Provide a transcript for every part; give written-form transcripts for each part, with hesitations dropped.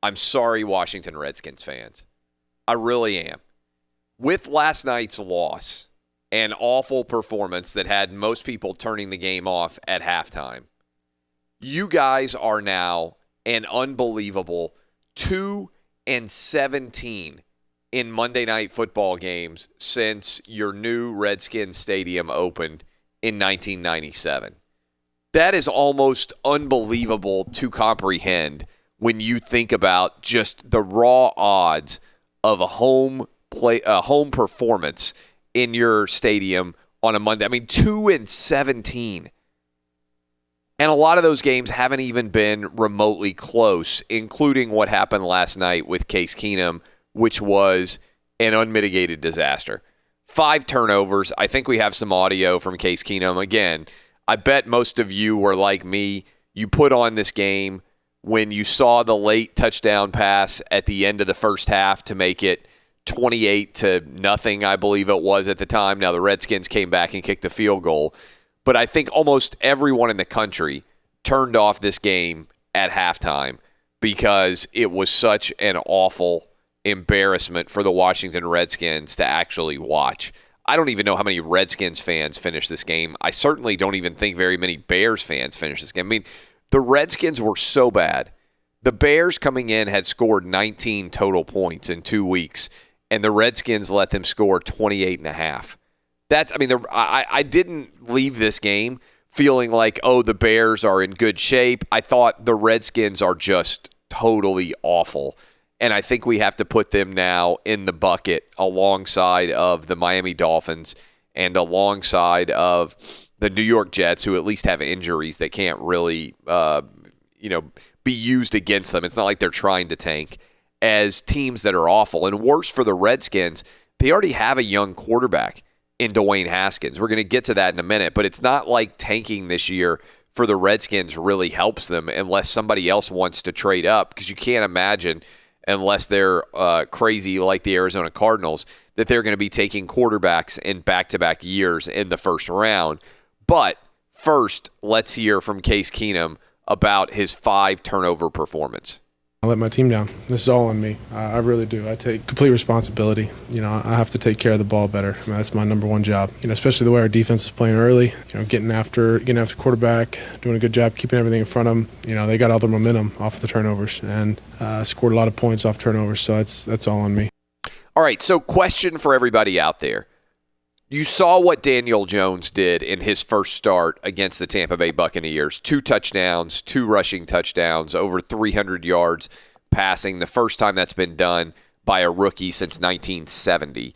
I'm sorry, Washington Redskins fans. I really am. With last night's loss, an awful performance that had most people turning the game off at halftime, you guys are now an unbelievable 2-17 in Monday Night Football games since your new Redskins stadium opened in 1997. That is almost unbelievable to comprehend when you think about just the raw odds of a home performance in your stadium on a Monday. I mean, 2-17. And a lot of those games haven't even been remotely close, including what happened last night with Case Keenum, which was an unmitigated disaster. 5 turnovers. I think we have some audio from Case Keenum. Again, I bet most of you were like me. You put on this game when you saw the late touchdown pass at the end of the first half to make it 28-0, I believe it was at the time. Now the Redskins came back and kicked a field goal. But I think almost everyone in the country turned off this game at halftime because it was such an awful embarrassment for the Washington Redskins to actually watch. I don't even know how many Redskins fans finished this game. I certainly don't even think very many Bears fans finished this game. I mean, the Redskins were so bad. The Bears coming in had scored 19 total points in 2 weeks, and the Redskins let them score 28.5. I didn't leave this game feeling like, oh, the Bears are in good shape. I thought the Redskins are just totally awful. And I think we have to put them now in the bucket alongside of the Miami Dolphins and alongside of the New York Jets, who at least have injuries that can't really be used against them. It's not like they're trying to tank, as teams that are awful. And worse for the Redskins, they already have a young quarterback in Dwayne Haskins. We're going to get to that in a minute, but it's not like tanking this year for the Redskins really helps them unless somebody else wants to trade up, because you can't imagine, unless they're crazy like the Arizona Cardinals, that they're going to be taking quarterbacks in back-to-back years in the first round. But first, let's hear from Case Keenum about his 5-turnover performance. I let my team down. This is all on me. I really do. I take complete responsibility. I have to take care of the ball better. I mean, that's my number one job. Especially the way our defense is playing early. Getting after quarterback, doing a good job keeping everything in front of them. They got all their momentum off of the turnovers and scored a lot of points off turnovers. So that's all on me. All right. So, question for everybody out there. You saw what Daniel Jones did in his first start against the Tampa Bay Buccaneers. 2 touchdowns, 2 rushing touchdowns, over 300 yards passing. The first time that's been done by a rookie since 1970.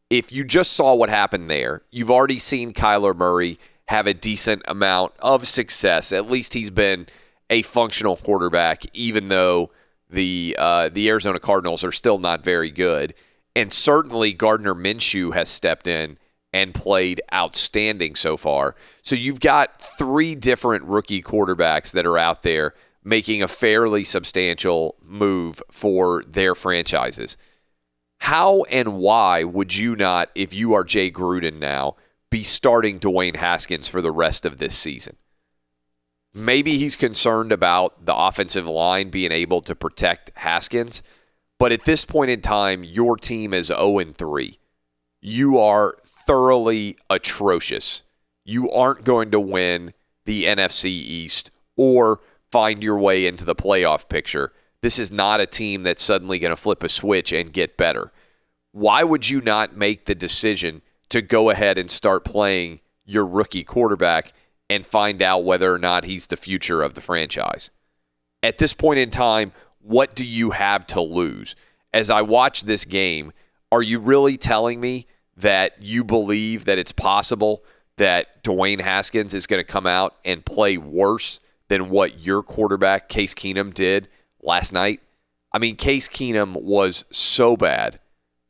If you just saw what happened there, you've already seen Kyler Murray have a decent amount of success. At least he's been a functional quarterback, even though the Arizona Cardinals are still not very good. And certainly Gardner Minshew has stepped in and played outstanding so far. So you've got 3 different rookie quarterbacks that are out there making a fairly substantial move for their franchises. How and why would you not, if you are Jay Gruden now, be starting Dwayne Haskins for the rest of this season? Maybe he's concerned about the offensive line being able to protect Haskins, but at this point in time, your team is 0-3. You are thoroughly atrocious. You aren't going to win the NFC East or find your way into the playoff picture. This is not a team that's suddenly going to flip a switch and get better. Why would you not make the decision to go ahead and start playing your rookie quarterback and find out whether or not he's the future of the franchise? At this point in time, what do you have to lose? As I watch this game, are you really telling me that you believe that it's possible that Dwayne Haskins is going to come out and play worse than what your quarterback, Case Keenum, did last night? I mean, Case Keenum was so bad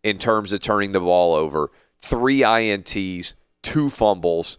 in terms of turning the ball over. 3 INTs, 2 fumbles.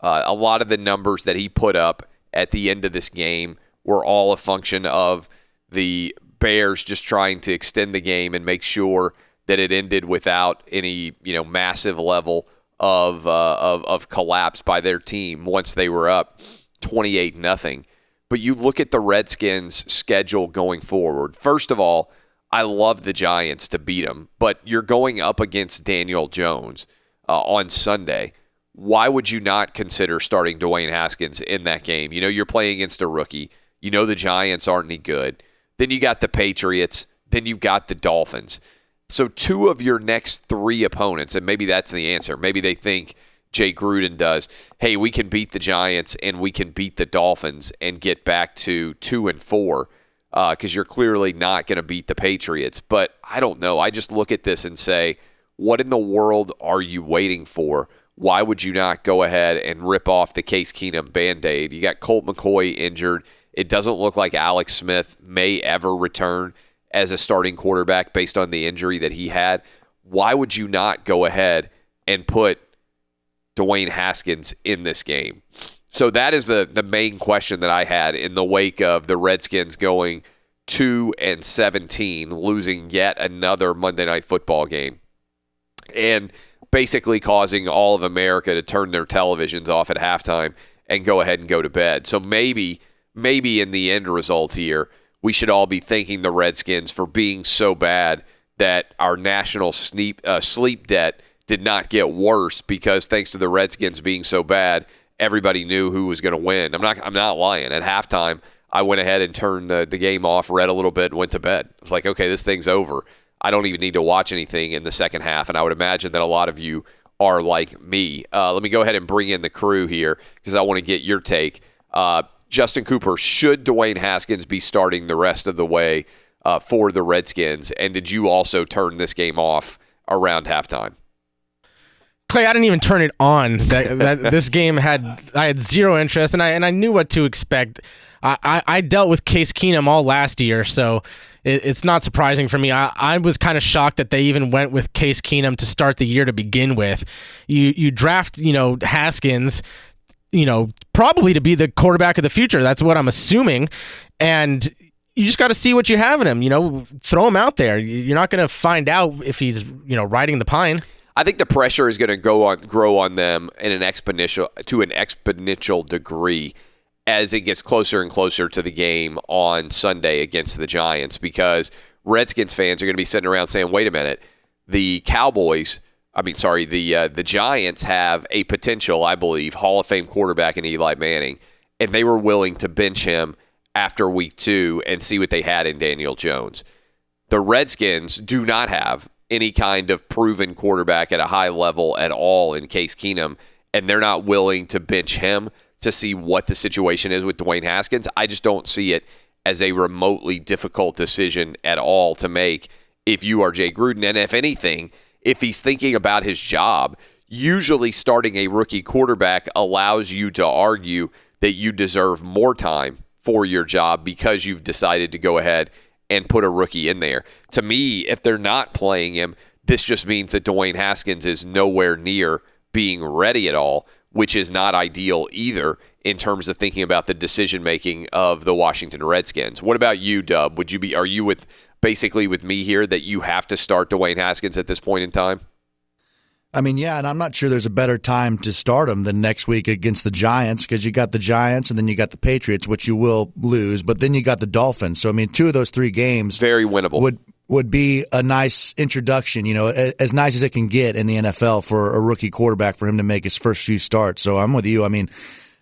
A lot of the numbers that he put up at the end of this game were all a function of the Bears just trying to extend the game and make sure that it ended without any, massive level of collapse by their team once they were up 28-0. but you look at the Redskins' schedule going forward. First of all, I love the Giants to beat them, but you're going up against Daniel Jones on Sunday. Why would you not consider starting Dwayne Haskins in that game? You know, you're playing against a rookie. You know the Giants aren't any good. Then you got the Patriots. Then you've got the Dolphins. So 2 of your next 3 opponents, and maybe that's the answer. Maybe they think Jay Gruden does, hey, we can beat the Giants and we can beat the Dolphins and get back to 2-4 because you're clearly not going to beat the Patriots. But I don't know. I just look at this and say, what in the world are you waiting for? Why would you not go ahead and rip off the Case Keenum Band-Aid? You got Colt McCoy injured. It doesn't look like Alex Smith may ever return as a starting quarterback based on the injury that he had. Why would you not go ahead and put Dwayne Haskins in this game? So that is the main question that I had in the wake of the Redskins going 2-17, losing yet another Monday Night Football game, and basically causing all of America to turn their televisions off at halftime and go ahead and go to bed. So maybe in the end result here, we should all be thanking the Redskins for being so bad that our national sleep debt did not get worse, because thanks to the Redskins being so bad, everybody knew who was going to win. I'm not lying. At halftime, I went ahead and turned the game off, read a little bit, and went to bed. I was like, okay, this thing's over. I don't even need to watch anything in the second half, and I would imagine that a lot of you are like me. Let me go ahead and bring in the crew here because I want to get your take. Justin Cooper, should Dwayne Haskins be starting the rest of the way for the Redskins? And did you also turn this game off around halftime? Clay, I didn't even turn it on. This game I had zero interest, and I knew what to expect. I dealt with Case Keenum all last year, so it's not surprising for me. I was kind of shocked that they even went with Case Keenum to start the year to begin with. You draft, Haskins, probably to be the quarterback of the future. That's what I'm assuming, and you just got to see what you have in him. Throw him out there. You're not going to find out if he's riding the pine. I think the pressure is going to grow on them to an exponential degree as it gets closer and closer to the game on Sunday against the Giants, because Redskins fans are going to be sitting around saying, wait a minute, the Giants have a potential, I believe, Hall of Fame quarterback in Eli Manning, and they were willing to bench him after week 2 and see what they had in Daniel Jones. The Redskins do not have any kind of proven quarterback at a high level at all in Case Keenum, and they're not willing to bench him to see what the situation is with Dwayne Haskins. I just don't see it as a remotely difficult decision at all to make if you are Jay Gruden. And if anything, if he's thinking about his job, usually starting a rookie quarterback allows you to argue that you deserve more time for your job because you've decided to go ahead and put a rookie in there. To me, if they're not playing him, this just means that Dwayne Haskins is nowhere near being ready at all, which is not ideal either in terms of thinking about the decision-making of the Washington Redskins. What about you, Dub? Are you basically with me here that you have to start Dwayne Haskins at this point in time? I mean, yeah, and I'm not sure there's a better time to start him than next week against the Giants, because you got the Giants and then you got the Patriots, which you will lose, but then you got the Dolphins. So, I mean, 2 of those 3 games very winnable would be a nice introduction, as nice as it can get in the NFL for a rookie quarterback for him to make his first few starts. So I'm with you. I mean,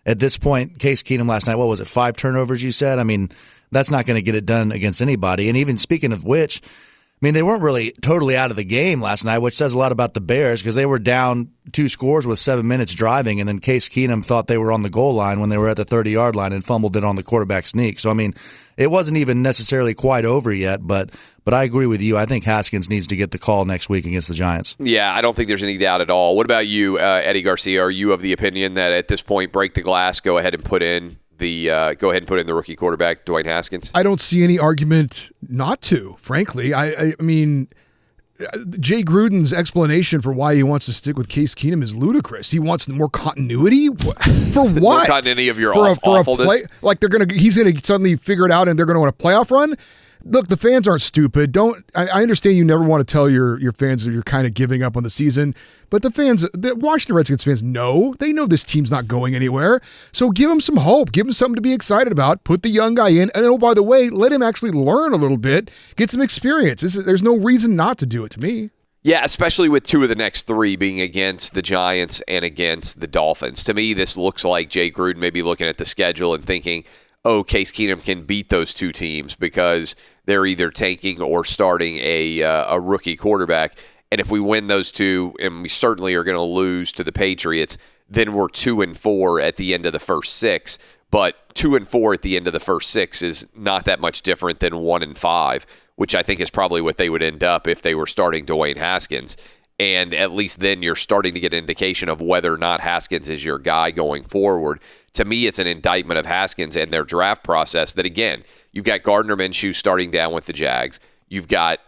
at this point, Case Keenum last night, what was it, 5 turnovers you said? I mean, that's not going to get it done against anybody. And even speaking of which, I mean, they weren't really totally out of the game last night, which says a lot about the Bears, because they were down 2 scores with 7 minutes driving, and then Case Keenum thought they were on the goal line when they were at the 30-yard line and fumbled it on the quarterback sneak. So, I mean, it wasn't even necessarily quite over yet, but I agree with you. I think Haskins needs to get the call next week against the Giants. Yeah, I don't think there's any doubt at all. What about you, Eddie Garcia? Are you of the opinion that at this point, break the glass, go ahead and put in the rookie quarterback, Dwayne Haskins? I don't see any argument not to, frankly. I mean, Jay Gruden's explanation for why he wants to stick with Case Keenum is ludicrous. He wants more continuity for what? More continuity of your awfulness. Like he's gonna suddenly figure it out and they're gonna want a playoff run. Look, the fans aren't stupid. I understand you never want to tell your fans that you're kind of giving up on the season, but the Washington Redskins fans know this team's not going anywhere. So give them some hope. Give them something to be excited about. Put the young guy in. And oh, by the way, let him actually learn a little bit, get some experience. There's no reason not to do it to me. Yeah, especially with 2 of the next 3 being against the Giants and against the Dolphins. To me, this looks like Jay Gruden maybe looking at the schedule and thinking, oh, Case Keenum can beat those 2 teams because they're either tanking or starting a rookie quarterback. And if we win those 2, and we certainly are going to lose to the Patriots, then we're 2-4 at the end of the first 6. But 2-4 at the end of the first 6 is not that much different than 1-5, which I think is probably what they would end up if they were starting Dwayne Haskins. And at least then you're starting to get an indication of whether or not Haskins is your guy going forward. To me, it's an indictment of Haskins and their draft process that, again, you've got Gardner Minshew starting down with the Jags. You've got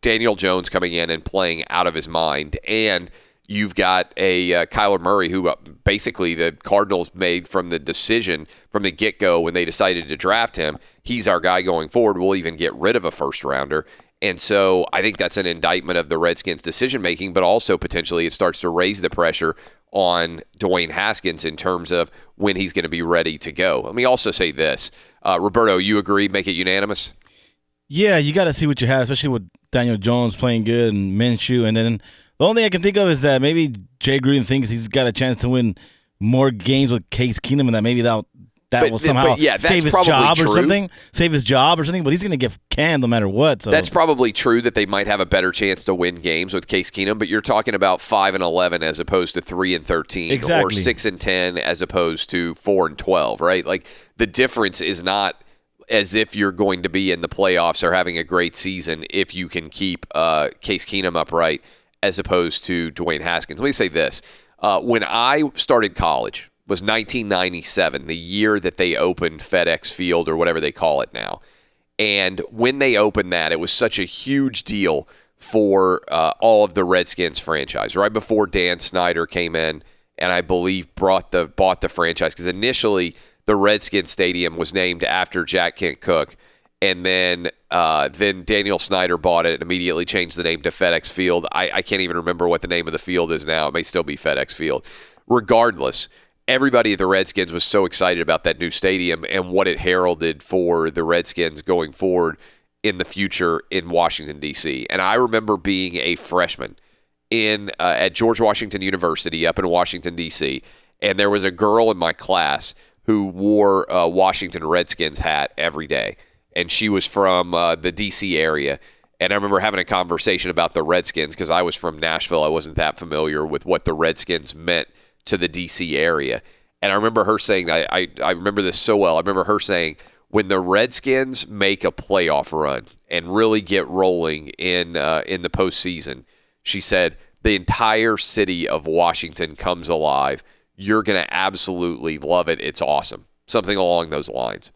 Daniel Jones coming in and playing out of his mind. And you've got a Kyler Murray who basically the Cardinals made from the decision from the get-go when they decided to draft him. He's our guy going forward. We'll even get rid of a first-rounder. And so I think that's an indictment of the Redskins' decision-making, but also potentially it starts to raise the pressure on Dwayne Haskins in terms of when he's going to be ready to go. Let me also say this. Roberto, you agree? Make it unanimous? Yeah, you got to see what you have, especially with Daniel Jones playing good and Minshew. And then the only thing I can think of is that maybe Jay Gruden thinks he's got a chance to win more games with Case Keenum, and that maybe that will somehow save his job or something. Save his job or something, but he's going to get canned no matter what. So that's probably true that they might have a better chance to win games with Case Keenum, but you're talking about 5-11 as opposed to 3-13, exactly. Or 6-10 as opposed to 4-12, right? Like the difference is not as if you're going to be in the playoffs or having a great season if you can keep Case Keenum upright as opposed to Dwayne Haskins. Let me say this. When I started college was 1997, the year that they opened FedEx Field or whatever they call it now. And when they opened that, it was such a huge deal for all of the Redskins franchise. Right before Dan Snyder came in and I believe bought the franchise, because initially the Redskins Stadium was named after Jack Kent Cooke. And then Daniel Snyder bought it and immediately changed the name to FedEx Field. I can't even remember what the name of the field is now. It may still be FedEx Field. Regardless, everybody at the Redskins was so excited about that new stadium and what it heralded for the Redskins going forward in the future in Washington, D.C. And I remember being a freshman at George Washington University up in Washington, D.C., and there was a girl in my class who wore a Washington Redskins hat every day. And she was from the D.C. area. And I remember having a conversation about the Redskins because I was from Nashville. I wasn't that familiar with what the Redskins meant to the D.C. area. And I remember her saying, I remember this so well. I remember her saying, when the Redskins make a playoff run and really get rolling in the postseason, she said, the entire city of Washington comes alive. You're going to absolutely love it. It's awesome. Something along those lines.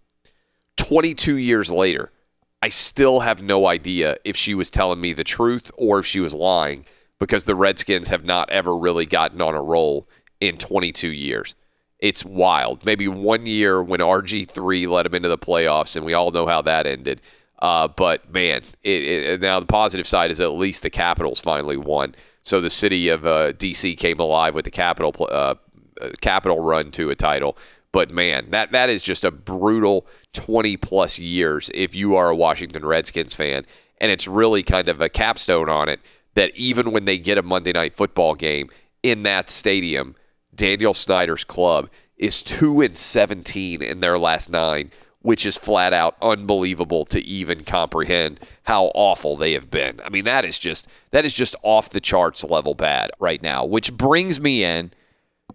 22 years later, I still have no idea if she was telling me the truth or if she was lying, because the Redskins have not ever really gotten on a roll in 22 years. It's wild. Maybe 1 year when RG3 led them into the playoffs, and we all know how that ended. But, man, now the positive side is at least the Capitals finally won. So the city of D.C. came alive with the Capital run to a title. But, man, that is just a brutal 20-plus years if you are a Washington Redskins fan. And it's really kind of a capstone on it that even when they get a Monday Night Football game in that stadium, Daniel Snyder's club is 2-17 in their last 9, which is flat out unbelievable to even comprehend how awful they have been. I mean, that is just off the charts level bad right now, which brings me in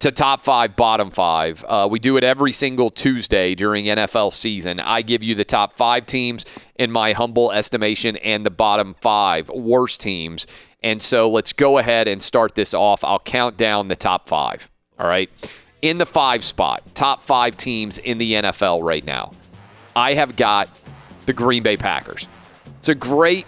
to top 5, bottom 5. We do it every single Tuesday during NFL season. I give you the top 5 teams in my humble estimation and the bottom 5 worst teams. And so let's go ahead and start this off. I'll count down the top 5. All right. In the 5 spot, top 5 teams in the NFL right now, I have got the Green Bay Packers. It's a great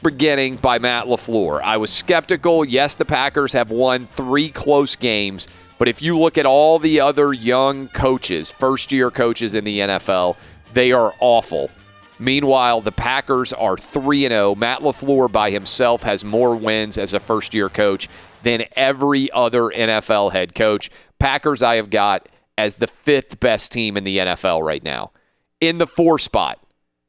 beginning by Matt LaFleur. I was skeptical. Yes, the Packers have won 3 close games. But if you look at all the other young coaches, first-year coaches in the NFL, they are awful. Meanwhile, the Packers are 3-0. Matt LaFleur by himself has more wins as a first-year coach than every other NFL head coach. Packers I have got as the 5th best team in the NFL right now. In the 4 spot,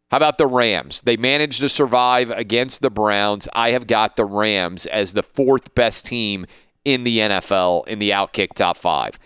how about the Rams? They managed to survive against the Browns. I have got the Rams as the 4th best team in the NFL in the OUTKICK top 5.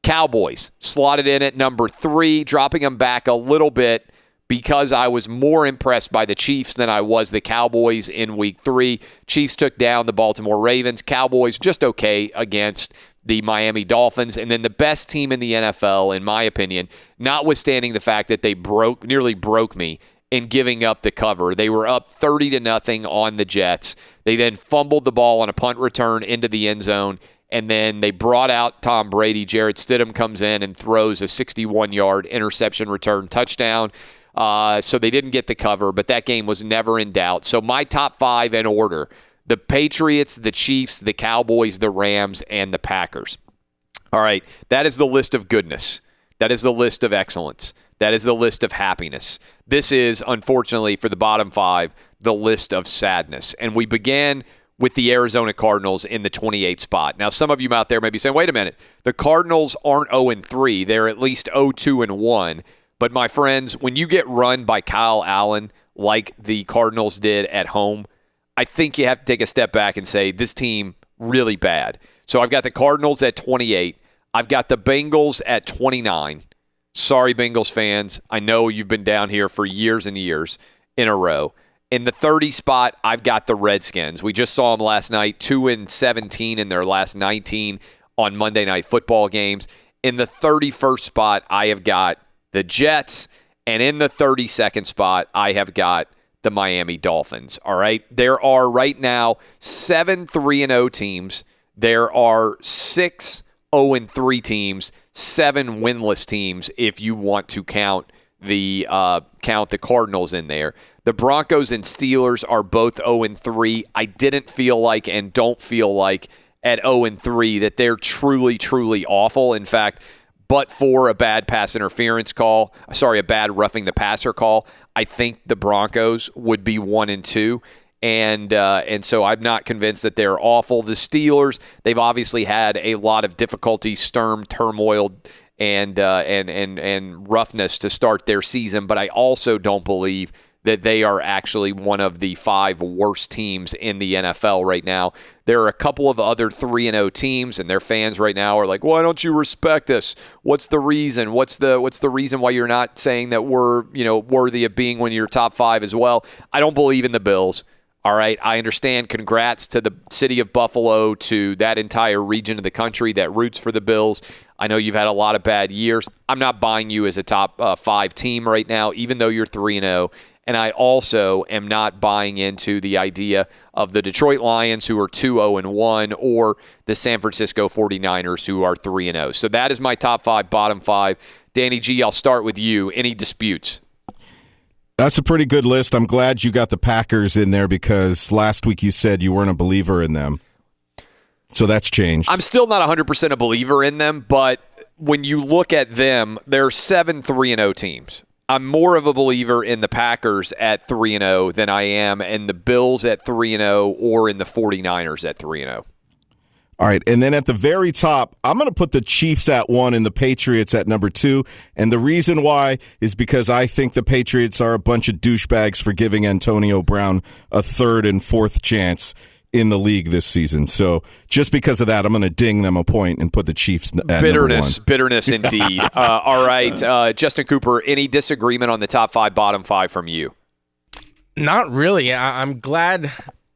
Cowboys slotted in at number 3, dropping them back a little bit because I was more impressed by the Chiefs than I was the Cowboys in week 3. Chiefs took down the Baltimore Ravens. Cowboys just okay against the Miami Dolphins. And then the best team in the NFL, in my opinion, notwithstanding the fact that they nearly broke me in giving up the cover. They were up 30-0 on the Jets. They then fumbled the ball on a punt return into the end zone, and then they brought out Tom Brady. Jarrett Stidham comes in and throws a 61-yard interception return touchdown. So they didn't get the cover, but that game was never in doubt. So my top 5 in order: the Patriots, the Chiefs, the Cowboys, the Rams, and the Packers. All right, that is the list of goodness. That is the list of excellence. That is the list of happiness. This is, unfortunately, for the bottom 5, the list of sadness. And we began with the Arizona Cardinals in the 28th spot. Now, some of you out there may be saying, wait a minute, the Cardinals aren't 0-3. They're at least 0-2-1. But, my friends, when you get run by Kyle Allen like the Cardinals did at home, I think you have to take a step back and say this team really bad. So I've got the Cardinals at 28. I've got the Bengals at 29. Sorry, Bengals fans. I know you've been down here for years and years in a row. In the 30 spot, I've got the Redskins. We just saw them last night, 2-17 in their last 19 on Monday Night Football games. In the 31st spot, I have got the Jets. And in the 32nd spot, I have got the Miami Dolphins. All right. There are right now 7 3-0 teams. There are 6 0-3 teams, 7 winless teams if you want to count the Cardinals in there. The Broncos and Steelers are both 0-3. I didn't feel like and don't feel like at 0-3 that they're truly, truly awful. In fact, but for a bad pass interference call, a bad roughing the passer call, I think the Broncos would be 1-2. And so I'm not convinced that they're awful. The Steelers, they've obviously had a lot of difficulty, turmoil, and roughness to start their season, but I also don't believe that they are actually one of the 5 worst teams in the NFL right now. There are a couple of other 3-0 teams, and their fans right now are like, why don't you respect us? What's the reason? What's the reason why you're not saying that we're, worthy of being one of your top 5 as well? I don't believe in the Bills. All right, I understand. Congrats to the city of Buffalo, to that entire region of the country that roots for the Bills. I know you've had a lot of bad years. I'm not buying you as a top 5 team right now, even though you're 3-0. And I also am not buying into the idea of the Detroit Lions, who are 2-0-1, or the San Francisco 49ers, who are 3-0. So that is my top 5, bottom 5. Danny G, I'll start with you. Any disputes? That's a pretty good list. I'm glad you got the Packers in there because last week you said you weren't a believer in them. So that's changed. I'm still not 100% a believer in them, but when you look at them, there are 7 3-0 teams. I'm more of a believer in the Packers at 3-0 than I am in the Bills at 3-0 or in the 49ers at 3-0. All right, and then at the very top, I'm going to put the Chiefs at 1 and the Patriots at number 2. And the reason why is because I think the Patriots are a bunch of douchebags for giving Antonio Brown a 3rd and 4th chance in the league this season. So just because of that, I'm going to ding them a point and put the Chiefs at number 1. Bitterness indeed. All right, Justin Cooper, any disagreement on the top 5, bottom 5 from you? Not really. I'm glad.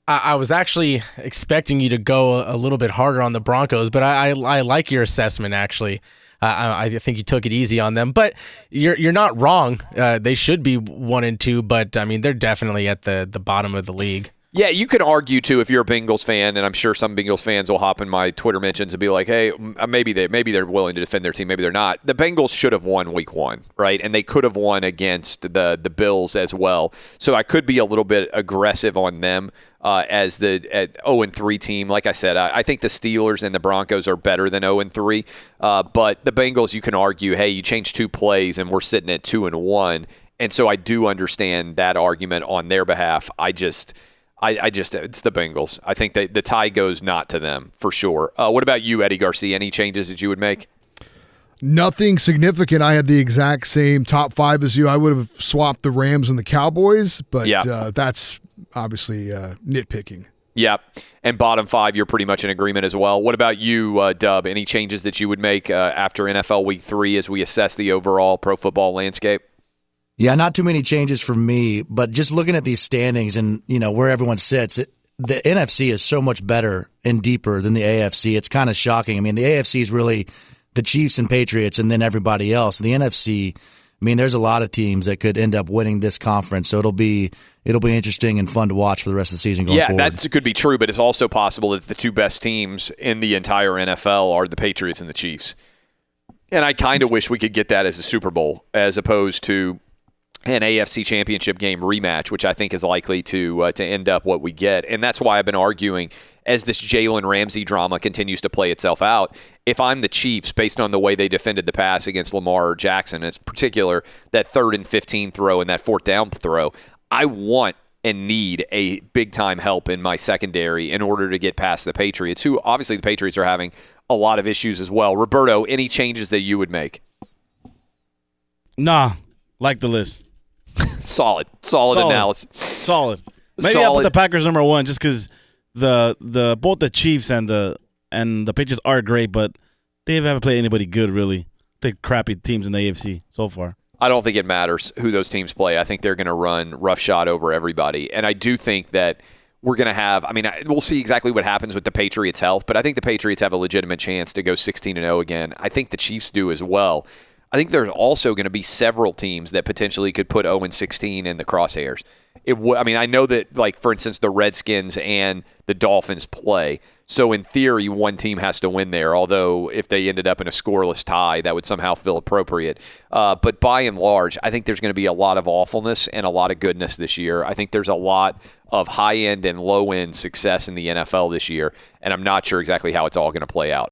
I was actually expecting you to go a little bit harder on the Broncos, but I like your assessment, actually. I think you took it easy on them, but you're not wrong. They should be 1-2, but I mean they're definitely at the bottom of the league. Yeah, you can argue, too, if you're a Bengals fan, and I'm sure some Bengals fans will hop in my Twitter mentions and be like, hey, maybe they're willing to defend their team, maybe they're not. The Bengals should have won week 1, right? And they could have won against the Bills as well. So I could be a little bit aggressive on them as the 0-3 team. Like I said, I think the Steelers and the Broncos are better than 0-3. But the Bengals, you can argue, hey, you changed 2 plays, and we're sitting at 2-1. And so I do understand that argument on their behalf. I just it's the Bengals. I think that the tie goes not to them for sure. What about you, Eddie Garcia? Any changes that you would make? Nothing significant. I had the exact same top 5 as you. I would have swapped the Rams and the Cowboys, but that's obviously nitpicking. Yeah, and bottom 5, you're pretty much in agreement as well. What about you, Dub? Any changes that you would make after NFL Week 3 as we assess the overall pro football landscape? Yeah, not too many changes for me, but just looking at these standings and where everyone sits, the NFC is so much better and deeper than the AFC. It's kind of shocking. I mean, the AFC is really the Chiefs and Patriots and then everybody else. The NFC, I mean, there's a lot of teams that could end up winning this conference, so it'll be interesting and fun to watch for the rest of the season going forward. Yeah, that could be true, but it's also possible that the 2 best teams in the entire NFL are the Patriots and the Chiefs. And I kind of wish we could get that as a Super Bowl as opposed to an AFC Championship game rematch, which I think is likely to end up what we get. And that's why I've been arguing, as this Jalen Ramsey drama continues to play itself out, if I'm the Chiefs, based on the way they defended the pass against Lamar Jackson, in particular that 3rd and 15 throw and that 4th down throw, I want and need a big-time help in my secondary in order to get past the Patriots, who obviously the Patriots are having a lot of issues as well. Roberto, any changes that you would make? Nah, like the list. Solid analysis. Solid. Maybe I'll put the Packers number 1 just because the both the Chiefs and the Patriots are great, but they haven't played anybody good really. They're crappy teams in the AFC so far. I don't think it matters who those teams play. I think they're going to run roughshod over everybody, and I do think that we're going to have. I mean, we'll see exactly what happens with the Patriots' health, but I think the Patriots have a legitimate chance to go 16-0 again. I think the Chiefs do as well. I think there's also going to be several teams that potentially could put 0-16 in the crosshairs. I know that, like, for instance, the Redskins and the Dolphins play. So in theory, one team has to win there, although if they ended up in a scoreless tie, that would somehow feel appropriate. But by and large, I think there's going to be a lot of awfulness and a lot of goodness this year. I think there's a lot of high-end and low-end success in the NFL this year, and I'm not sure exactly how it's all going to play out.